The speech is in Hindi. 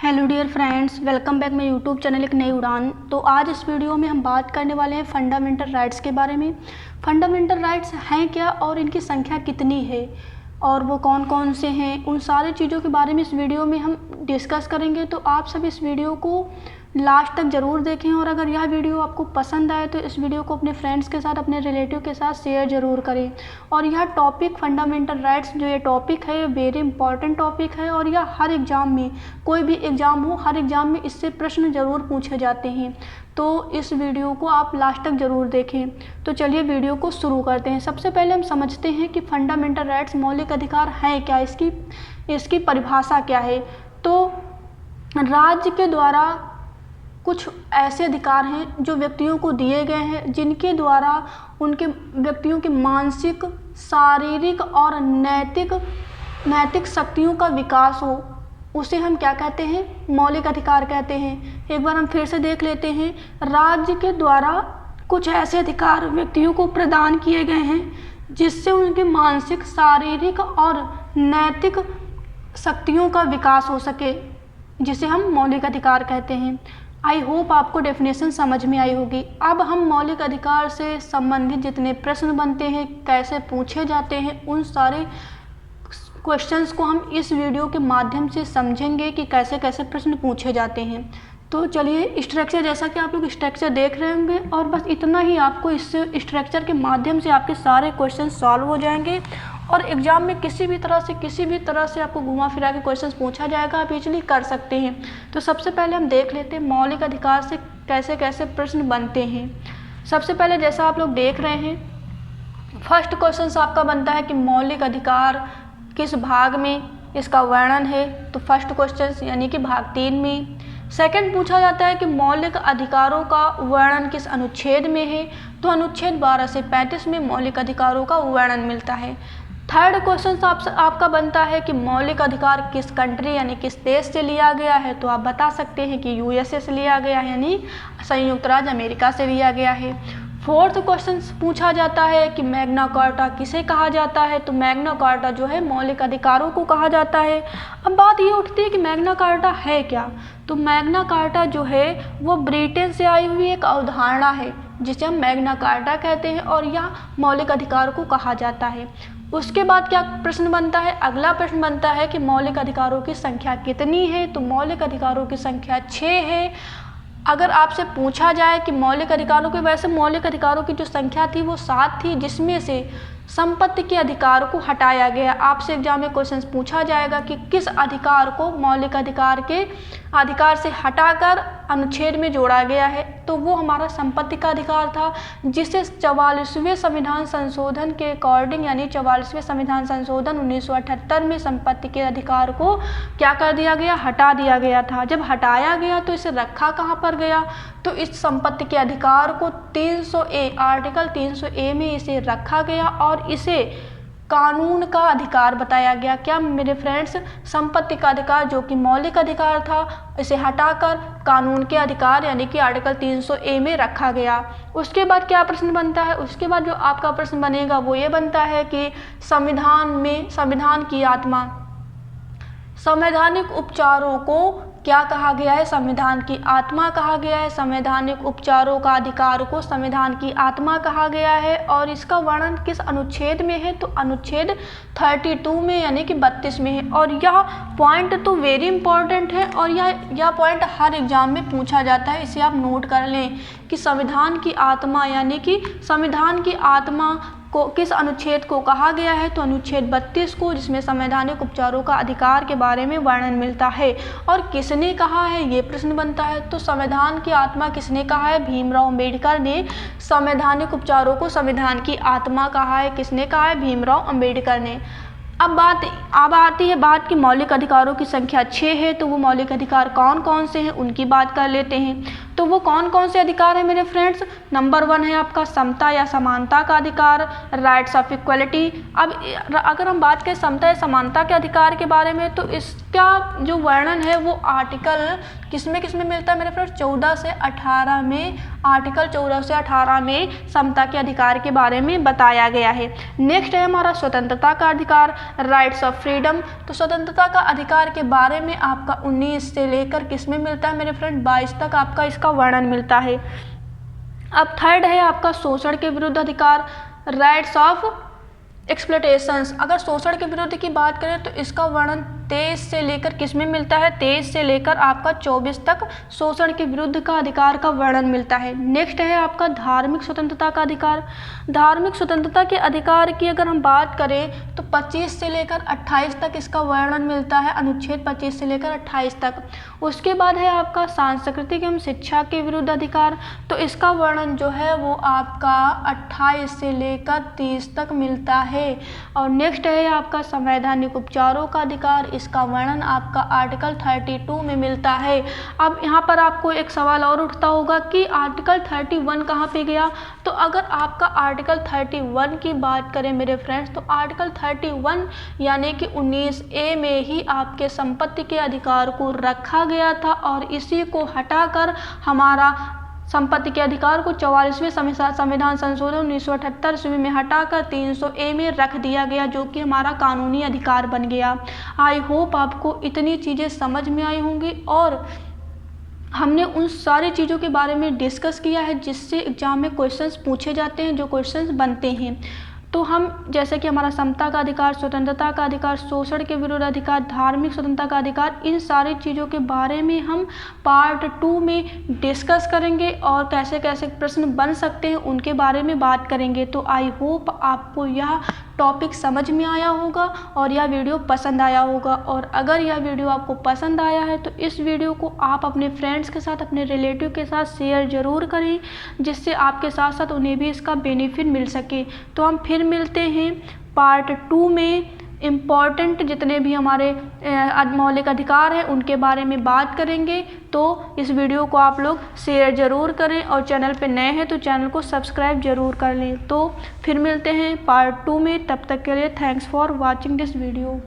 Hello dear friends, welcome back my YouTube channel एक नई उड़ान। तो आज इस वीडियो में हम बात करने वाले हैं फंडामेंटल राइट्स के बारे में। फंडामेंटल राइट्स हैं क्या और इनकी संख्या कितनी है और वो कौन कौन से हैं, उन सारी चीज़ों के बारे में इस वीडियो में हम डिस्कस करेंगे। तो आप सब इस वीडियो को लास्ट तक ज़रूर देखें और अगर यह वीडियो आपको पसंद आए तो इस वीडियो को अपने फ्रेंड्स के साथ, अपने रिलेटिव के साथ शेयर ज़रूर करें। और यह टॉपिक फंडामेंटल राइट्स जो ये टॉपिक है, ये वेरी इंपॉर्टेंट टॉपिक है और यह हर एग्ज़ाम में, कोई भी एग्ज़ाम हो, हर एग्ज़ाम में इससे प्रश्न ज़रूर पूछे जाते हैं। तो इस वीडियो को आप लास्ट तक ज़रूर देखें। तो चलिए वीडियो को शुरू करते हैं। सबसे पहले हम समझते हैं कि फंडामेंटल राइट्स मौलिक अधिकार हैं क्या, इसकी परिभाषा क्या है। तो राज्य के द्वारा कुछ ऐसे अधिकार हैं जो व्यक्तियों को दिए गए हैं, जिनके द्वारा उनके व्यक्तियों के मानसिक, शारीरिक और नैतिक शक्तियों का विकास हो। उसे हम क्या कहते हैं? मौलिक अधिकार कहते हैं। एक बार हम फिर से देख लेते हैं। राज्य के द्वारा कुछ ऐसे अधिकार व्यक्तियों को प्रदान किए गए हैं जिससे उनके मानसिक, शारीरिक और नैतिक शक्तियों का विकास हो सके, जिसे हम मौलिक अधिकार कहते हैं। आई होप आपको डेफिनेशन समझ में आई होगी। अब हम मौलिक अधिकार से संबंधित जितने प्रश्न बनते हैं, कैसे पूछे जाते हैं, उन सारे क्वेश्चंस को हम इस वीडियो के माध्यम से समझेंगे कि कैसे कैसे प्रश्न पूछे जाते हैं। तो चलिए स्ट्रक्चर, जैसा कि आप लोग स्ट्रक्चर देख रहे होंगे, और बस इतना ही आपको इस स्ट्रक्चर के माध्यम से आपके सारे क्वेश्चन सॉल्व हो जाएंगे और एग्ज़ाम में किसी भी तरह से आपको घुमा फिरा के क्वेश्चन पूछा जाएगा, आप इजीली कर सकते हैं। तो सबसे पहले हम देख लेते हैं मौलिक अधिकार से कैसे कैसे प्रश्न बनते हैं। सबसे पहले जैसा आप लोग देख रहे हैं, फर्स्ट क्वेश्चन आपका बनता है कि मौलिक अधिकार किस भाग में इसका वर्णन है। तो फर्स्ट क्वेश्चन यानी कि भाग 3 में। सेकंड पूछा जाता है कि मौलिक अधिकारों का वर्णन किस अनुच्छेद में है। तो अनुच्छेद 12 से 35 में मौलिक अधिकारों का वर्णन मिलता है। थर्ड क्वेश्चन आपका बनता है कि मौलिक अधिकार किस कंट्री यानी किस देश से लिया गया है। तो आप बता सकते हैं कि यूएसए से लिया गया है, यानी संयुक्त राज्य अमेरिका से लिया गया है। फोर्थ क्वेश्चन पूछा जाता है कि मैग्ना कार्टा किसे कहा जाता है। तो मैग्ना कार्टा जो है मौलिक अधिकारों को कहा जाता है। अब बात ये उठती है कि मैग्ना कार्टा है क्या। तो मैग्ना कार्टा जो है वो ब्रिटेन से आई हुई एक अवधारणा है जिसे हम मैग्ना कार्टा कहते हैं और यह मौलिक अधिकार को कहा जाता है। उसके बाद क्या प्रश्न बनता है? अगला प्रश्न बनता है कि मौलिक अधिकारों की संख्या कितनी है। तो मौलिक अधिकारों की संख्या 6 है। अगर आपसे पूछा जाए कि मौलिक अधिकारों के, वैसे मौलिक अधिकारों की जो संख्या थी वो 7 थी, जिसमें से संपत्ति के अधिकार को हटाया गया। आपसे एग्जाम में क्वेश्चन पूछा जाएगा कि किस अधिकार को मौलिक अधिकार के अधिकार से हटाकर अनुच्छेद में जोड़ा गया है। तो वो हमारा संपत्ति का अधिकार था, जिसे 44वें संविधान संशोधन के अकॉर्डिंग, यानी 44वें संविधान संशोधन 1978 में संपत्ति के अधिकार को क्या कर दिया गया? हटा दिया गया था। जब हटाया गया तो इसे रखा कहाँ पर गया? तो इस संपत्ति के अधिकार को 300A, आर्टिकल 300A में इसे रखा गया और इसे कानून का अधिकार बताया गया। क्या मेरे फ्रेंड्स? संपत्ति का अधिकार जो कि मौलिक अधिकार था, इसे हटाकर कानून के अधिकार यानी कि आर्टिकल 300A में रखा गया। उसके बाद क्या प्रश्न बनता है? उसके बाद जो आपका प्रश्न बनेगा वो ये बनता है कि संविधान में संविधान की आत्मा, संवैधानिक उपचारों को क्या कहा गया है? संविधान की आत्मा कहा गया है। संवैधानिक उपचारों का अधिकार को संविधान की आत्मा कहा गया है और इसका वर्णन किस अनुच्छेद में है? तो अनुच्छेद 32 में, यानी कि 32 में है। और यह पॉइंट तो वेरी इंपॉर्टेंट है और यह पॉइंट हर एग्जाम में पूछा जाता है। इसे आप नोट कर लें कि संविधान की आत्मा, यानी कि संविधान की आत्मा को किस अनुच्छेद को कहा गया है? तो अनुच्छेद 32 को, जिसमें संवैधानिक उपचारों का अधिकार के बारे में वर्णन मिलता है। और किसने कहा है, ये प्रश्न बनता है। तो संविधान की आत्मा किसने कहा है? भीमराव अंबेडकर ने संवैधानिक उपचारों को संविधान की आत्मा कहा है। किसने कहा है? भीमराव अंबेडकर ने। अब आती है बात कि मौलिक अधिकारों की संख्या 6 है। तो वो मौलिक अधिकार कौन कौन से हैं, उनकी बात कर लेते हैं। तो वो कौन कौन से अधिकार है मेरे फ्रेंड्स? नंबर 1 है आपका समता या समानता का अधिकार, राइट्स ऑफ इक्वलिटी। अब अगर हम बात करें समता या समानता के अधिकार के बारे में, तो इसका जो वर्णन है वो आर्टिकल किसमें मिलता है मेरे फ्रेंड्स? 14 से 18 में, आर्टिकल 14 से 18 में समता के अधिकार के बारे में बताया गया है। नेक्स्ट है हमारा स्वतंत्रता का अधिकार, राइट्स ऑफ फ्रीडम। तो स्वतंत्रता का अधिकार के बारे में आपका 19 से लेकर किसमें मिलता है मेरे फ्रेंड? 22 तक आपका इसका वर्णन मिलता है। अब थर्ड है आपका शोषण के विरुद्ध अधिकार, राइट्स ऑफ एक्सप्लॉयटेशंस। अगर शोषण के विरुद्ध की बात करें तो इसका वर्णन 23 से लेकर किसमें मिलता है? 23 से लेकर आपका 24 तक शोषण के विरुद्ध का अधिकार का वर्णन मिलता है। नेक्स्ट है आपका धार्मिक स्वतंत्रता का अधिकार। धार्मिक स्वतंत्रता के अधिकार की अगर हम बात करें तो 25 से लेकर 28 तक इसका वर्णन मिलता है, अनुच्छेद 25 से लेकर 28 तक। उसके बाद है आपका सांस्कृतिक एवं शिक्षा के विरुद्ध अधिकार। तो इसका वर्णन जो है वो आपका 28 से लेकर 30 तक मिलता है। और नेक्स्ट है आपका संवैधानिक उपचारों का अधिकार। इसका वर्णन आपका आर्टिकल 32 में मिलता है। अब यहाँ पर आपको एक सवाल और उठता होगा कि आर्टिकल 31 कहाँ पे गया? तो अगर आपका आर्टिकल 31 की बात करें मेरे फ्रेंड्स, तो आर्टिकल 31 यानी कि 19A में ही आपके संपत्ति के अधिकार को रखा गया था, और इसी को हटाकर हमारा संपत्ति के अधिकार को 44वें संविधान संशोधन 1978 ईस्वी में हटाकर 300A में रख दिया गया, जो कि हमारा कानूनी अधिकार बन गया। आई होप आपको इतनी चीज़ें समझ में आई होंगी, और हमने उन सारी चीज़ों के बारे में डिस्कस किया है जिससे एग्जाम में क्वेश्चंस पूछे जाते हैं, जो क्वेश्चंस बनते हैं। तो हम जैसे कि हमारा समता का अधिकार, स्वतंत्रता का अधिकार, शोषण के विरुद्ध अधिकार, धार्मिक स्वतंत्रता का अधिकार, इन सारी चीज़ों के बारे में हम पार्ट 2 में डिस्कस करेंगे, और कैसे कैसे प्रश्न बन सकते हैं उनके बारे में बात करेंगे। तो आई होप आपको यह टॉपिक समझ में आया होगा और यह वीडियो पसंद आया होगा। और अगर यह वीडियो आपको पसंद आया है तो इस वीडियो को आप अपने फ्रेंड्स के साथ, अपने रिलेटिव के साथ शेयर ज़रूर करें, जिससे आपके साथ साथ उन्हें भी इसका बेनिफिट मिल सके। तो हम फिर मिलते हैं पार्ट 2 में। इम्पॉर्टेंट जितने भी हमारे मौलिक अधिकार हैं उनके बारे में बात करेंगे। तो इस वीडियो को आप लोग शेयर ज़रूर करें, और चैनल पे नए हैं तो चैनल को सब्सक्राइब ज़रूर कर लें। तो फिर मिलते हैं पार्ट 2 में। तब तक के लिए thanks for watching this video.